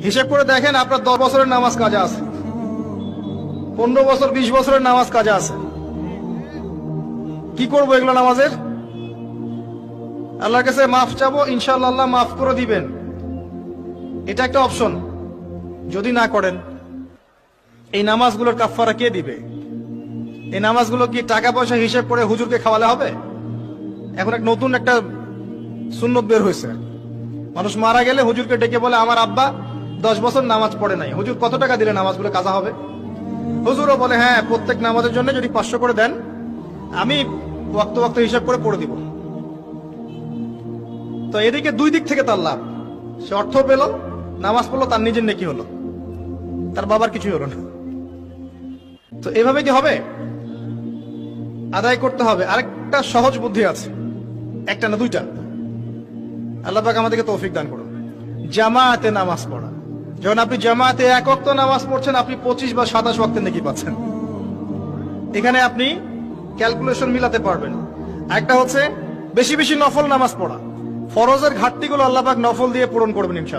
হিসেব করে দেখেন আপনার 10 বছরের নামাজ কাজা আছে, 15 বছর 20 বছরের নামাজ কাজা আছে। কি করবো এগুলো নামাজের? আল্লাহর কাছে মাফ চাবো, ইনশাআল্লাহ আল্লাহ মাফ করে দিবেন, এটা একটা অপশন। যদি না করেন, এই নামাজগুলোর কাফারা কে দিবে? এই নামাজগুলো কি টাকা পয়সা হিসেব করে হুজুরকে খাওয়ালে হবে? এখন এক নতুন একটা সুন্নত বের হয়েছে, মানুষ মারা গেলে হুজুরকে ডেকে বলে আমার আব্বা 10 বছর নামাজ পড়ে নাই, হুজুর কত টাকা দিলে নামাজগুলো কাজা হবে? হুজুরও বলে হ্যাঁ, প্রত্যেক নামাজের জন্য যদি 500 করে দেন, আমি ওয়াক্ত ওয়াক্ত হিসাব করে পড়ে দিব। তো এদিকে দুই দিক থেকে তার লাভ, সে অর্থ পেল, নামাজ পড়লো, তার নিজের নেকি হলো, তার বাবার কিছুই হলো না। তো এভাবে কি হবে? আদায় করতে হবে। আরেকটা সহজ বুদ্ধি আছে, একটা না দুইটা। আল্লাহ পাক আমাদেরকে তৌফিক দান করুন। জামাতে নামাজ পড়া। যখন আপনি জামাতে এক ওয়াক্ত নামাজ পড়ছেন, আপনি 25 বা 27 ওয়াক্তের নেকি পাচ্ছেন। এখানে আপনি ক্যালকুলেশন মিলাতে পারবেন। একটা হচ্ছে বেশি বেশি নফল নামাজ পড়া, ফরজের ঘাটতিগুলো আল্লাহ পাক নফল দিয়ে পূরণ করবেন ইনশাআল্লাহ।